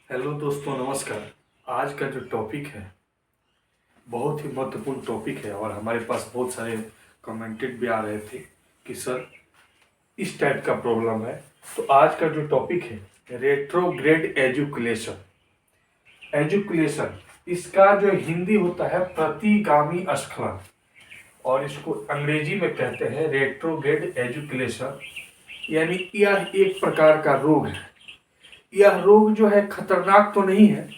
Hello दोस्तों, नमस्कार। आज का जो टॉपिक है बहुत ही महत्वपूर्ण टॉपिक है और हमारे पास बहुत सारे कमेंटेड भी आ रहे थे कि सर इस टाइप का प्रॉब्लम है। तो आज का जो टॉपिक है रेट्रोग्रेड एजुकेशन। एजुकेशन इसका जो हिंदी होता है प्रतिगामी स्खलन, और इसको अंग्रेजी में कहते हैं रेट्रोग्रेड एजुकेशन। यानी यह एक प्रकार का रोग है। यह रोग जो है खतरनाक तो नहीं है,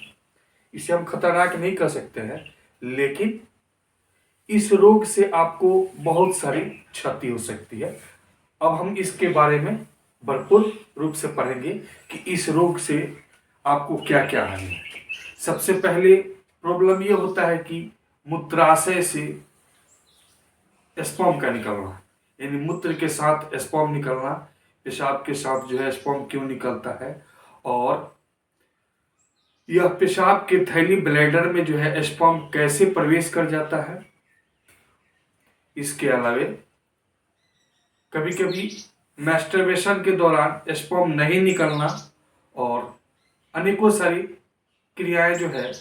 इसे हम खतरनाक नहीं कह सकते हैं, लेकिन इस रोग से आपको बहुत सारी क्षति हो सकती है। अब हम इसके बारे में भरपूर रूप से पढ़ेंगे कि इस रोग से आपको क्या क्या हानि है। सबसे पहले प्रॉब्लम यह होता है कि मूत्राशय से स्पर्म का निकलना, यानी मूत्र के साथ स्पर्म निकलना। पेशाब के साथ जो है स्पर्म क्यों निकलता है, और यह पेशाब के थैली ब्लैडर में जो है स्पर्म कैसे प्रवेश कर जाता है। इसके अलावा कभी कभी मैस्टरबेशन के दौरान स्पर्म नहीं निकलना, और अनेकों सारी क्रियाएं जो है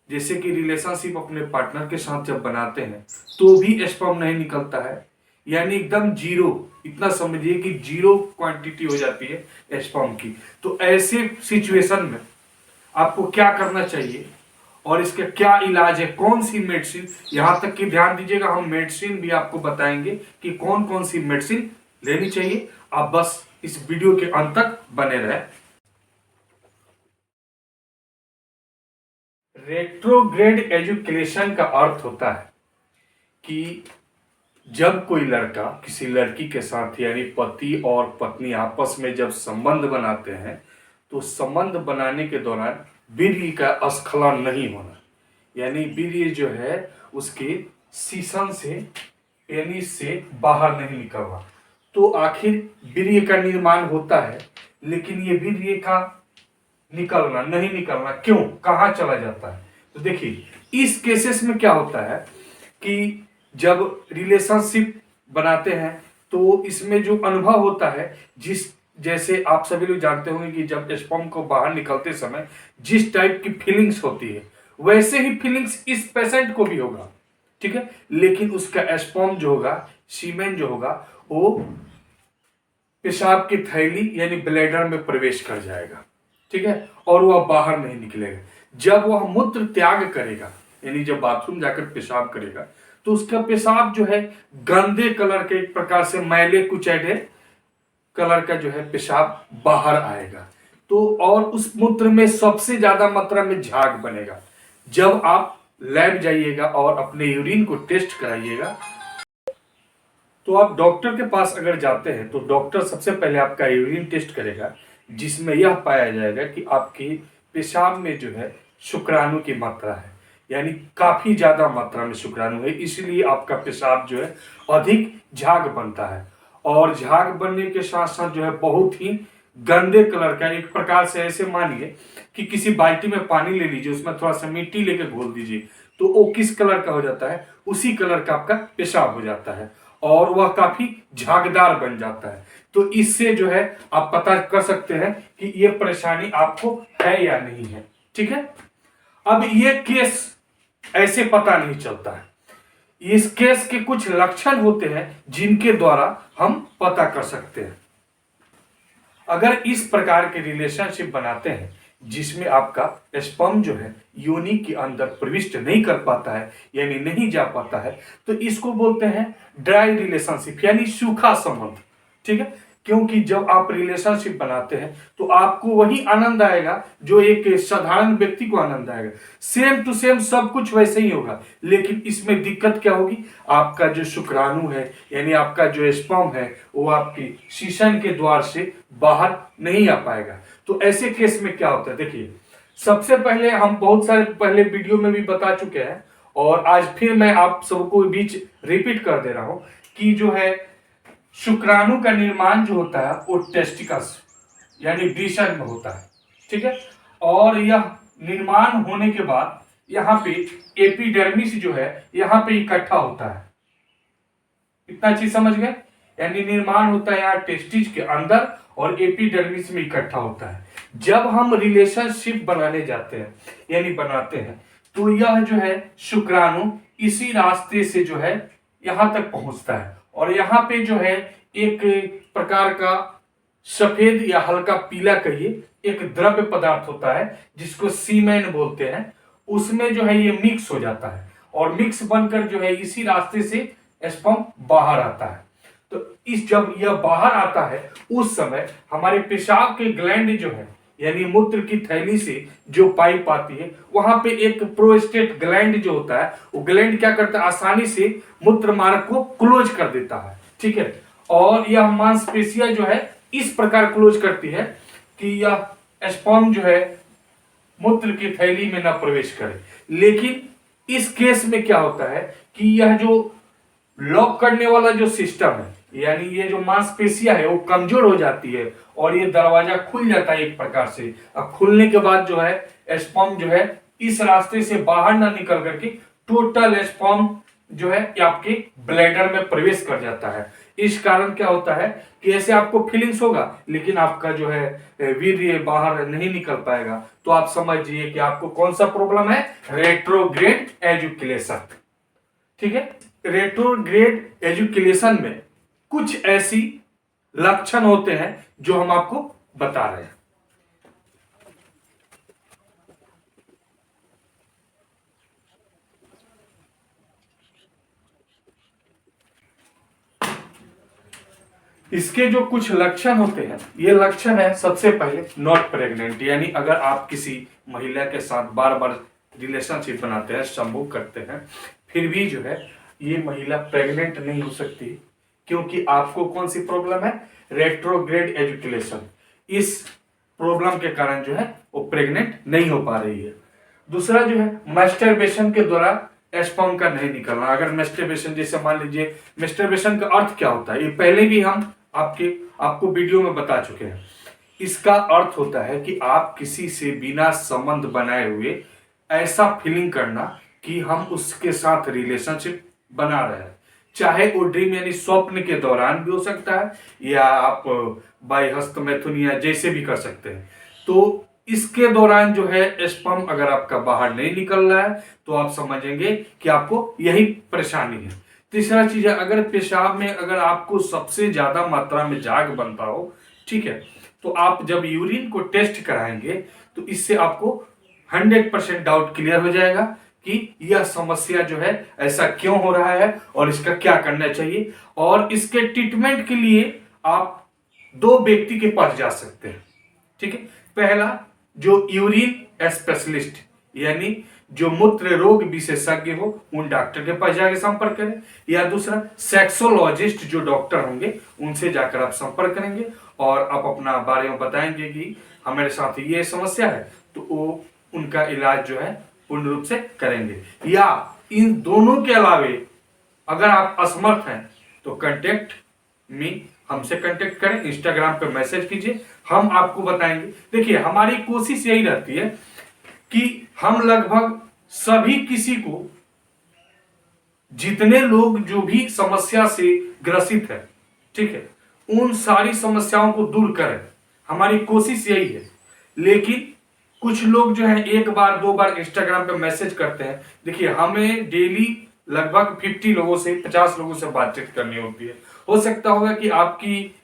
जैसे कि रिलेशनशिप अपने पार्टनर के साथ जब बनाते हैं तो भी स्पर्म नहीं निकलता है, यानी एकदम जीरो। इतना समझिए कि जीरो क्वांटिटी हो जाती है स्पर्म की। तो ऐसे सिचुएशन में आपको क्या करना चाहिए और इसका क्या इलाज है, कौन सी मेडिसिन, यहां तक कि ध्यान दीजिएगा हम मेडिसिन भी आपको बताएंगे कि कौन कौन सी मेडिसिन लेनी चाहिए। आप बस इस वीडियो के अंत तक बने रहे। रेट्रोग्रेड एजुकेशन का अर्थ होता है कि जब कोई लड़का किसी लड़की के साथ यानी पति और पत्नी आपस में जब संबंध बनाते हैं तो संबंध बनाने के दौरान वीर्य का स्खलन नहीं होना, यानी वीर्य जो है उसके सीसन से पेनिस से बाहर नहीं निकलना। तो आखिर वीर्य का निर्माण होता है, लेकिन ये वीर्य का निकलना नहीं निकलना क्यों, कहाँ चला जाता है। तो देखिए इस केसेस में क्या होता है कि जब रिलेशनशिप बनाते हैं तो इसमें जो अनुभव होता है, जिस जैसे आप सभी लोग जानते होंगे कि जब स्पर्म को बाहर निकलते समय जिस टाइप की फीलिंग्स होती है वैसे ही फीलिंग्स इस पेशेंट को भी होगा, ठीक है। लेकिन उसका स्पर्म जो होगा, सीमेन जो होगा, वो पेशाब की थैली यानी ब्लैडर में प्रवेश कर जाएगा, ठीक है, और वह बाहर नहीं निकलेगा। जब वह मूत्र त्याग करेगा यानी जब बाथरूम जाकर पेशाब करेगा तो उसका पेशाब जो है गंदे कलर के, एक प्रकार से मैले कुचैले कलर का जो है पेशाब बाहर आएगा। तो और उस मूत्र में सबसे ज्यादा मात्रा में झाग बनेगा। जब आप लैब जाइएगा और अपने यूरिन को टेस्ट कराइएगा तो आप डॉक्टर के पास अगर जाते हैं तो डॉक्टर सबसे पहले आपका यूरिन टेस्ट करेगा, जिसमें यह पाया जाएगा कि आपके पेशाब में जो है शुक्राणु की मात्रा है, यानी काफी ज्यादा मात्रा में शुक्राणु है, इसलिए आपका पेशाब जो है अधिक झाग बनता है। और झाग बनने के साथ साथ जो है बहुत ही गंदे कलर का, एक प्रकार से ऐसे मानिए कि किसी बाल्टी में पानी ले लीजिए, उसमें थोड़ा सा मिट्टी लेकर घोल दीजिए तो वो किस कलर का हो जाता है, उसी कलर का आपका पेशाब हो जाता है और वह काफी झागदार बन जाता है। तो इससे जो है आप पता कर सकते हैं कि यह परेशानी आपको है या नहीं है, ठीक है। अब ये केस ऐसे पता नहीं चलता है, इस केस के कुछ लक्षण होते हैं जिनके द्वारा हम पता कर सकते हैं। अगर इस प्रकार के रिलेशनशिप बनाते हैं जिसमें आपका स्पर्म जो है योनि के अंदर प्रविष्ट नहीं कर पाता है यानी नहीं जा पाता है, तो इसको बोलते हैं ड्राई रिलेशनशिप यानी सूखा संबंध, ठीक है। क्योंकि जब आप रिलेशनशिप बनाते हैं तो आपको वही आनंद आएगा जो एक साधारण व्यक्ति को आनंद आएगा, सेम टू सेम सब कुछ वैसे ही होगा। लेकिन इसमें दिक्कत क्या होगी, आपका जो शुक्राणु है यानी आपका जो स्पर्म है वो आपकी सीसन के द्वार से बाहर नहीं आ पाएगा। तो ऐसे केस में क्या होता है, देखिए सबसे पहले हम बहुत सारे पहले वीडियो में भी बता चुके हैं और आज फिर मैं आप सबको बीच रिपीट कर दे रहा हूं कि जो है शुक्राणु का निर्माण जो होता है वो टेस्टिकस यानी वृषण में होता है, ठीक है। और यह निर्माण होने के बाद यहाँ पे एपिडर्मिस जो है यहाँ पे इकट्ठा होता है। इतना चीज समझ गए, यानी निर्माण होता है यहाँ टेस्टिस के अंदर और एपिडर्मिस में इकट्ठा होता है। जब हम रिलेशनशिप बनाने जाते हैं यानी बनाते हैं, तो यह जो है शुक्राणु इसी रास्ते से जो है यहां तक पहुंचता है, और यहाँ पे जो है एक प्रकार का सफेद या हल्का पीला कहिए एक द्रव्य पदार्थ होता है जिसको सीमेन बोलते हैं, उसमें जो है ये मिक्स हो जाता है, और मिक्स बनकर जो है इसी रास्ते से स्पर्म बाहर आता है। तो इस जब यह बाहर आता है उस समय हमारे पेशाब के ग्लैंड जो है यानी मूत्र की थैली से जो पाइप आती है, वहां पे एक प्रोस्टेट ग्लैंड जो होता है, वो ग्लैंड क्या करता है, आसानी से मूत्र मार्ग को क्लोज कर देता है। ठीक है, और यह मांसपेशियां जो है इस प्रकार क्लोज करती है कि यह स्पर्म जो है मूत्र की थैली में ना प्रवेश करे। लेकिन इस केस में क्या होता है कि यह जो लॉक करने वाला जो सिस्टम है यानी ये जो मांसपेशियां है वो कमजोर हो जाती है, और ये दरवाजा खुल जाता है एक प्रकार से। अब खुलने के बाद जो है स्पर्म जो है इस रास्ते से बाहर ना निकल करके टोटल स्पर्म जो है आपके ब्लैडर में प्रवेश कर जाता है। इस कारण क्या होता है कि ऐसे आपको फीलिंग्स होगा लेकिन आपका जो है वीर्य बाहर नहीं निकल पाएगा। तो आप समझिए कि आपको कौन सा प्रॉब्लम है, रेट्रोग्रेड एजुकेशन। ठीक है, रेट्रोग्रेड एजुकेशन में कुछ ऐसी लक्षण होते हैं जो हम आपको बता रहे हैं। इसके जो कुछ लक्षण होते हैं, ये लक्षण है सबसे पहले नॉट प्रेग्नेंट, यानी अगर आप किसी महिला के साथ बार बार रिलेशनशिप बनाते हैं, संभोग करते हैं, फिर भी जो है ये महिला प्रेग्नेंट नहीं हो सकती, क्योंकि आपको कौन सी प्रॉब्लम है, रेट्रोग्रेड एजुकेशन। इस प्रॉब्लम के कारण जो है वो प्रेग्नेंट नहीं हो पा रही है। दूसरा जो है मैस्टरबेशन के द्वारा स्पर्म का नहीं निकलना। अगर मैस्टरबेशन, जैसे मान लीजिए, मैस्टरबेशन का अर्थ क्या होता है, ये पहले भी हम आपको वीडियो में बता चुके हैं। इसका अर्थ होता है कि आप किसी से बिना संबंध बनाए हुए ऐसा फीलिंग करना कि हम उसके साथ रिलेशनशिप बना रहे हैं, चाहे वो ड्रीम यानी स्वप्न के दौरान भी हो सकता है, या आप बाय हस्त मैथुन या जैसे भी कर सकते हैं। तो इसके दौरान जो है स्पर्म अगर आपका बाहर नहीं निकल रहा है तो आप समझेंगे कि आपको यही परेशानी है। तीसरा चीज है, अगर पेशाब में अगर आपको सबसे ज्यादा मात्रा में झाग बनता हो, ठीक है, तो आप जब यूरिन को टेस्ट कराएंगे तो इससे आपको 100% डाउट क्लियर हो जाएगा कि यह समस्या जो है ऐसा क्यों हो रहा है और इसका क्या करना चाहिए। और इसके ट्रीटमेंट के लिए आप 2 व्यक्ति के पास जा सकते हैं। ठीक है, पहला जो यूरिन स्पेशलिस्ट यानी जो मूत्र रोग विशेषज्ञ हो उन डॉक्टर के पास जाकर संपर्क करें, या दूसरा सेक्सोलॉजिस्ट जो डॉक्टर होंगे उनसे जाकर आप संपर्क करेंगे और आप अपना बारे में बताएंगे कि हमारे साथ ये समस्या है, तो वो उनका इलाज जो है पूर्ण रूप से करेंगे। या इन दोनों के अलावे अगर आप असमर्थ हैं तो कांटेक्ट मी, हमसे कांटेक्ट करें, इंस्टाग्राम पे मैसेज कीजिए, हम आपको बताएंगे। देखिए, हमारी कोशिश यही रहती है कि हम लगभग सभी किसी को, जितने लोग जो भी समस्या से ग्रसित है, ठीक है, उन सारी समस्याओं को दूर करें, हमारी कोशिश यही है। लेकिन कुछ लोग जो है 1 बार 2 बार इंस्टाग्राम पे मैसेज करते हैं। देखिए, हमें डेली लगभग 50 लोगों से 50 लोगों से बातचीत करनी होती है। हो सकता होगा कि आपकी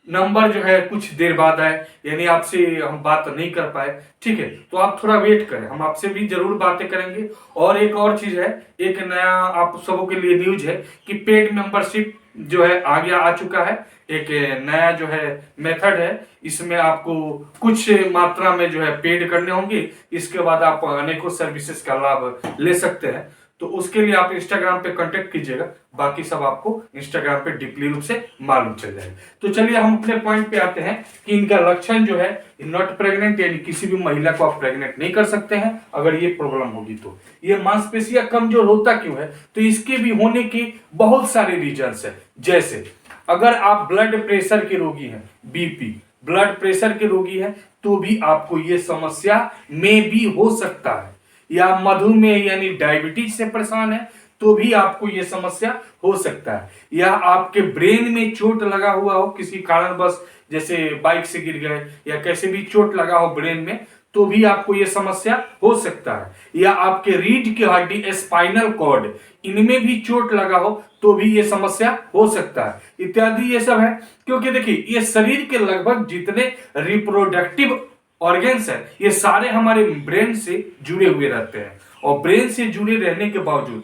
नंबर जो है कुछ देर बाद आए, यानी आपसे हम बात नहीं कर पाए, ठीक है, तो आप थोड़ा वेट करें, हम आपसे भी जरूर बातें करेंगे। और एक और चीज है, एक नया आप सबों के लिए न्यूज है कि पेड मेंबरशिप जो है आगे आ चुका है। एक नया जो है मेथड है, इसमें आपको कुछ मात्रा में जो है पेड करने होंगे, इसके बाद आप अनेकों सर्विसेज का लाभ ले सकते हैं। तो उसके लिए आप इंस्टाग्राम पे कांटेक्ट कीजिएगा, बाकी सब आपको इंस्टाग्राम पे डीपली रूप से मालूम चल जाएगा। तो चलिए हम अपने पॉइंट पे आते हैं कि इनका लक्षण जो है नॉट प्रेग्नेंट, यानी किसी भी महिला को आप प्रेग्नेंट नहीं कर सकते हैं अगर ये प्रॉब्लम होगी। तो ये मांसपेशियां कमजोर होता क्यों है, तो इसके भी होने के बहुत सारे रीजंस है। जैसे अगर आप ब्लड प्रेशर के रोगी हैं, बीपी ब्लड प्रेशर के रोगी हैं, तो भी आपको ये समस्या में भी हो सकता है। या मधुमेह यानी डायबिटीज से परेशान है तो भी आपको ये समस्या हो सकता है। या आपके ब्रेन में चोट लगा हुआ हो किसी कारणवश, जैसे बाइक से गिर गए या कैसे भी चोट लगा हो ब्रेन में, तो भी आपको यह समस्या हो सकता है। या आपके रीढ़ की हड्डी, स्पाइनल कॉर्ड, इनमें भी चोट लगा हो तो भी यह समस्या हो सकता है, इत्यादि ये सब है। क्योंकि देखिए, ये शरीर के लगभग जितने रिप्रोडक्टिव ऑर्गन्स है, ये सारे हमारे ब्रेन से जुड़े हुए रहते हैं। और ब्रेन से जुड़े रहने के बावजूद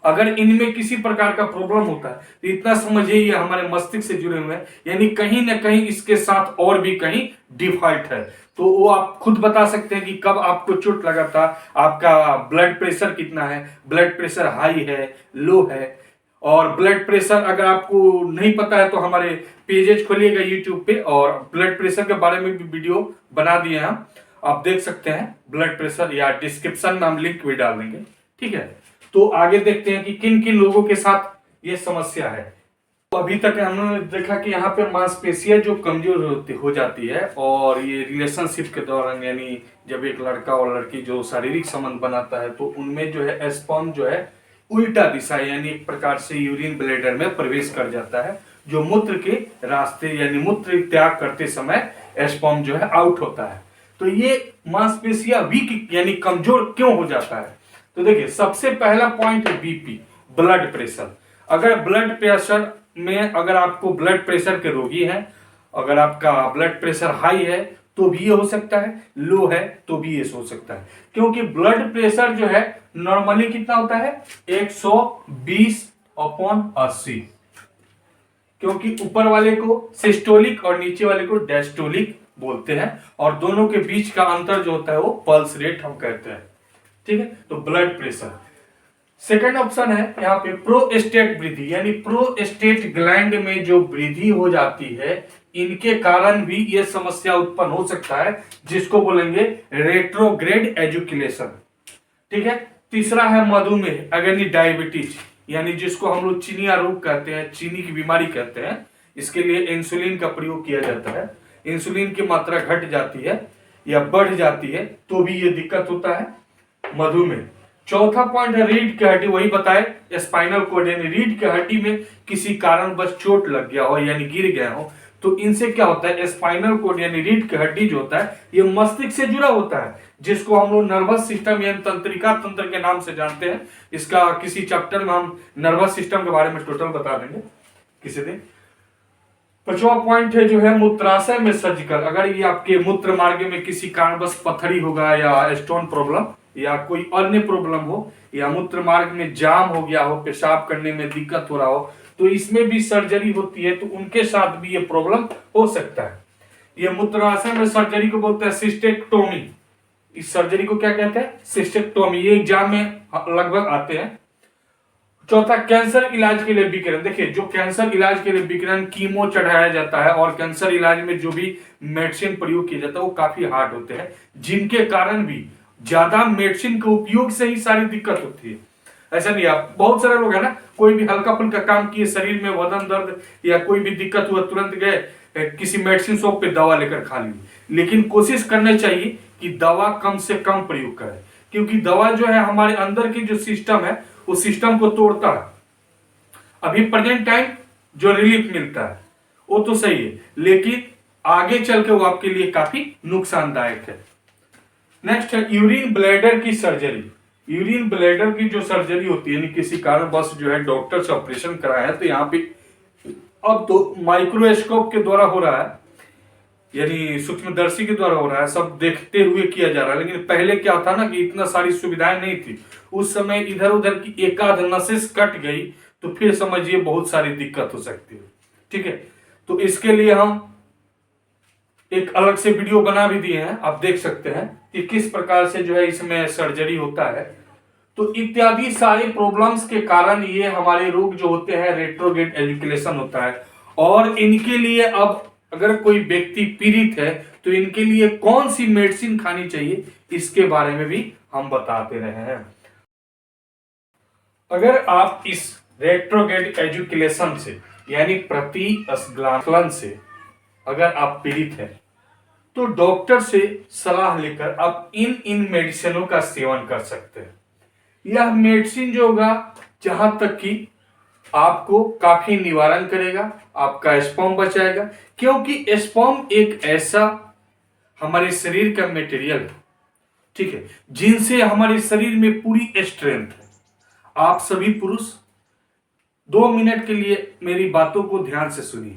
अगर इनमें किसी प्रकार का प्रॉब्लम होता है तो इतना समझिए ये हमारे मस्तिष्क से जुड़े हुए हैं, यानी कहीं ना कहीं इसके साथ और भी कहीं डिफॉल्ट है। तो वो आप खुद बता सकते हैं कि कब आपको चोट लगा था, आपका ब्लड प्रेशर कितना है, ब्लड प्रेशर हाई है, लो है। और ब्लड प्रेशर अगर आपको नहीं पता है तो हमारे पेजेज खोलिएगा यूट्यूब पे, और ब्लड प्रेशर के बारे में भी वीडियो बना दिए हैं हम, आप देख सकते हैं ब्लड प्रेशर, या डिस्क्रिप्शन में हम लिंक भी डाल देंगे। ठीक है, तो आगे देखते हैं कि किन किन लोगों के साथ ये समस्या है। तो अभी तक हमने देखा कि यहाँ पे मांसपेशियां जो कमजोर हो जाती है, और ये रिलेशनशिप के दौरान, यानी जब एक लड़का और लड़की जो शारीरिक संबंध बनाता है तो उनमें जो है स्पर्म जो है उल्टा दिशा, यानी एक प्रकार से यूरिन ब्लैडर में प्रवेश कर जाता है, जो मूत्र के रास्ते यानी मूत्र त्याग करते समय स्पर्म जो है आउट होता है। तो ये मांसपेशियां वीक यानी कमजोर क्यों हो जाता है? तो देखिए, सबसे पहला पॉइंट है बीपी, ब्लड प्रेशर। अगर ब्लड प्रेशर में, अगर आपको ब्लड प्रेशर के रोगी हैं, अगर आपका ब्लड प्रेशर हाई है तो भी ये हो सकता है, लो है तो भी ये हो सकता है। क्योंकि ब्लड प्रेशर जो है नॉर्मली कितना होता है, 120/80, क्योंकि ऊपर वाले को सिस्टोलिक और नीचे वाले को डायस्टोलिक बोलते हैं, और दोनों के बीच का अंतर जो होता है वो पल्स रेट हम कहते हैं। ठीक है, तो ब्लड प्रेशर। सेकंड ऑप्शन है यहाँ पे प्रोस्टेट वृद्धि, यानी प्रोस्टेट ग्लैंड में जो वृद्धि हो जाती है, इनके कारण भी ये समस्या उत्पन्न हो सकता है, जिसको बोलेंगे रेट्रोग्रेड एजुकेलेशन। ठीक है, तीसरा है मधुमेह, अगर डायबिटीज, यानी जिसको हम लोग चीनिया रोग कहते हैं, चीनी की बीमारी कहते हैं। इसके लिए इंसुलिन का प्रयोग किया जाता है। इंसुलिन की मात्रा घट जाती है या बढ़ जाती है तो भी ये दिक्कत होता है, मधुमेह। चौथा पॉइंट है रीढ़ की हड्डी, वही बताए स्पाइनल कोड, यानी रीढ़ की हड्डी में किसी कारण बस चोट लग गया हो यानी गिर गया हो, तो इनसे क्या होता है, स्पाइनल कोड यानी रीढ़ की हड्डी जो होता है ये मस्तिष्क से जुड़ा होता है, जिसको हम लोग नर्वस सिस्टम यानी तंत्रिका तंत्र के नाम से जानते हैं। इसका किसी चैप्टर में हम नर्वस सिस्टम के बारे में टोटल बता देंगे किसी दिन। पांचवा पॉइंट है जो है मूत्राशय में सर्जिकल, अगर ये आपके मूत्र मार्ग में किसी कारणवश पथरी होगा या स्टोन प्रॉब्लम या कोई अन्य प्रॉब्लम हो, या मूत्र मार्ग में जाम हो गया हो, पेशाब करने में दिक्कत हो रहा हो, तो इसमें भी सर्जरी होती है, तो उनके साथ भी ये प्रॉब्लम हो सकता है। ये मूत्राशय में सर्जरी को बोलते हैं सिस्टेक्टोमी। इस सर्जरी को क्या कहते हैं, सिस्टेक्टोमी। ये एग्जाम में लगभग आते हैं। चौथा, कैंसर इलाज के लिए विकिरण। देखिए, जो कैंसर इलाज के लिए विकिरण कीमो चढ़ाया जाता है, और कैंसर इलाज में जो भी मेडिसिन प्रयोग किया जाता है वो काफी हार्ड होते हैं, जिनके कारण भी ज्यादा मेडिसिन के उपयोग से ही सारी दिक्कत होती है। ऐसा नहीं, आप बहुत सारे लोग है ना, कोई भी हल्का फुल्का काम किए, शरीर में वजन दर्द या कोई भी दिक्कत हुआ, तुरंत गए किसी मेडिसिन शॉप पे दवा लेकर खा ली। लेकिन कोशिश करनी चाहिए कि दवा कम से कम प्रयोग करें, क्योंकि दवा जो है हमारे अंदर की जो सिस्टम है उस सिस्टम को तोड़ता है। अभी प्रेजेंट टाइम जो रिलीफ मिलता है वो तो सही है, लेकिन आगे चल के वो आपके लिए काफी नुकसानदायक है। नेक्स्ट है यूरिन ब्लैडर की सर्जरी। यूरिन ब्लैडर की जो सर्जरी होती है, यानी किसी कारणवश जो है डॉक्टर से ऑपरेशन कराया है, तो यहाँ पे अब तो माइक्रोस्कोप के द्वारा हो रहा है, यानी सूक्ष्मदर्शी के द्वारा हो रहा है, सब देखते हुए किया जा रहा है। लेकिन पहले क्या था ना कि इतना सारी सुविधाएं नहीं थी, उस समय इधर उधर की एकाध नसें कट गई तो फिर समझिए बहुत सारी दिक्कत हो सकती है। ठीक है, तो इसके लिए हम एक अलग से वीडियो बना भी दिए हैं, आप देख सकते हैं कि किस प्रकार से जो है इसमें सर्जरी होता है। तो इत्यादि सारे प्रॉब्लम्स के कारण ये हमारे रोग जो होते हैं रेट्रोग्रेड एजुकेलेशन होता है। और इनके लिए अब अगर कोई व्यक्ति पीड़ित है तो इनके लिए कौन सी मेडिसिन खानी चाहिए, इसके बारे में भी हम बताते रहे हैं। अगर आप इस रेट्रोग्रेड एजुकेलेशन से यानी प्रतिस्खलन से अगर आप पीड़ित हैं तो डॉक्टर से सलाह लेकर आप इन मेडिसिनों का सेवन कर सकते हैं। यह मेडिसिन जो होगा जहां तक कि आपको काफी निवारण करेगा, आपका स्पर्म बचाएगा, क्योंकि स्पर्म एक ऐसा हमारे शरीर का मटेरियल है, ठीक है, जिनसे हमारे शरीर में पूरी स्ट्रेंथ है। आप सभी पुरुष 2 मिनट के लिए मेरी बातों को ध्यान से सुनिए।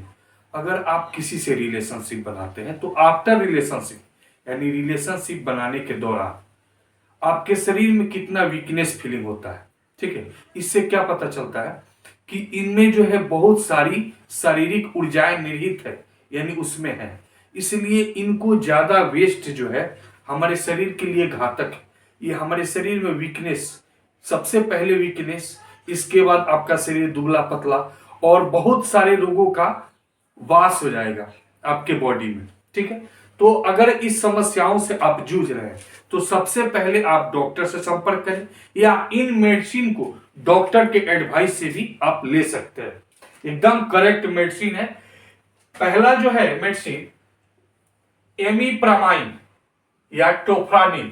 अगर आप किसी से रिलेशनशिप बनाते हैं तो आफ्टर रिलेशनशिप यानी रिलेशनशिप बनाने के दौरान आपके शरीर में कितना वीकनेस फीलिंग होता है, ठीक है। इससे क्या पता चलता है कि इनमें जो है बहुत सारी शारीरिक ऊर्जाएं निहित है, यानी उसमें है, इसलिए इनको ज्यादा वेस्ट जो है हमारे शरीर के लिए घातक है। ये हमारे शरीर में वीकनेस, सबसे पहले वीकनेस, इसके बाद आपका शरीर दुबला पतला और बहुत सारे रोगों का वास हो जाएगा आपके बॉडी में, ठीक है। तो अगर इस समस्याओं से आप जूझ रहे हैं तो सबसे पहले आप डॉक्टर से संपर्क करें, या इन मेडिसिन को डॉक्टर के एडवाइस से भी आप ले सकते हैं। एकदम करेक्ट मेडिसिन है। पहला जो है मेडिसिन एमिप्रामाइन या टोफ्रानिल,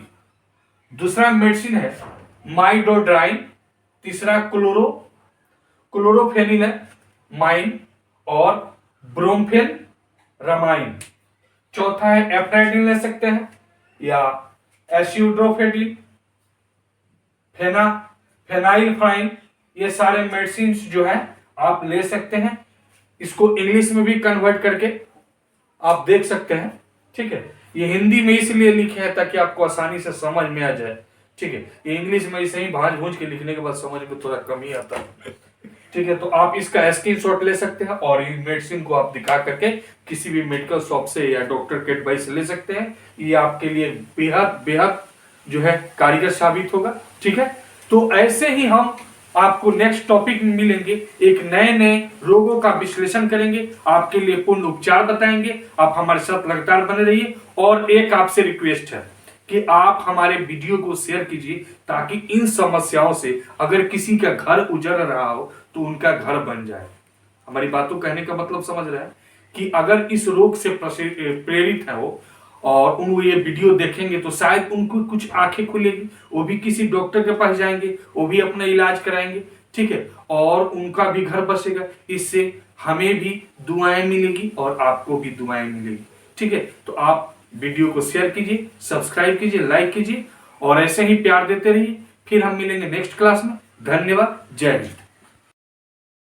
दूसरा मेडिसिन है माइडोड्राइन, तीसरा क्लोरोफेनिल है माइन और ब्रोमफेन रामाइन, चौथा है एफ्राइडिन ले सकते हैं या एसिड्रोफेटिन, फेनाइलफ्राइन। ये सारे मेडिसिन जो है आप ले सकते हैं। इसको इंग्लिश में भी कन्वर्ट करके आप देख सकते हैं, ठीक है। ये हिंदी में इसलिए लिखे हैं ताकि आपको आसानी से समझ में आ जाए, ठीक है। ये इंग्लिश में ऐसे ही भांज भूंज के लिखने के बाद समझ में थोड़ा कम ही आता है, ठीक है। तो आप इसका स्क्रीनशॉट ले सकते हैं और इन मेडिसिन को आप दिखा करके किसी भी मेडिकल शॉप से या डॉक्टर के एडवाइस ले सकते हैं। ये आपके लिए बेहद बेहद जो है कारीगर साबित होगा, ठीक है। तो ऐसे ही हम आपको नेक्स्ट टॉपिक में मिलेंगे, एक नए नए रोगों का विश्लेषण करेंगे, आपके लिए पूर्ण उपचार बताएंगे। आप हमारे साथ लगातार बने रहिए। और एक आपसे रिक्वेस्ट है कि आप हमारे वीडियो को शेयर कीजिए ताकि इन समस्याओं से अगर किसी का घर उजड़ रहा हो तो उनका घर बन जाए। हमारी बातों कहने का मतलब समझ रहे हैं कि अगर इस रोग से प्रेरित है वो और उन ये वीडियो देखेंगे तो शायद उनको कुछ आंखें खुलेगी, वो भी किसी डॉक्टर के पास जाएंगे, वो भी अपना इलाज कराएंगे, ठीक है, और उनका भी घर बसेगा। इससे हमें भी दुआएं मिलेगी और आपको भी दुआएं मिलेगी, ठीक है। तो आप वीडियो को शेयर कीजिए, सब्सक्राइब कीजिए, लाइक कीजिए और ऐसे ही प्यार देते रहिए। फिर हम मिलेंगे नेक्स्ट क्लास में। धन्यवाद। जय हिंद।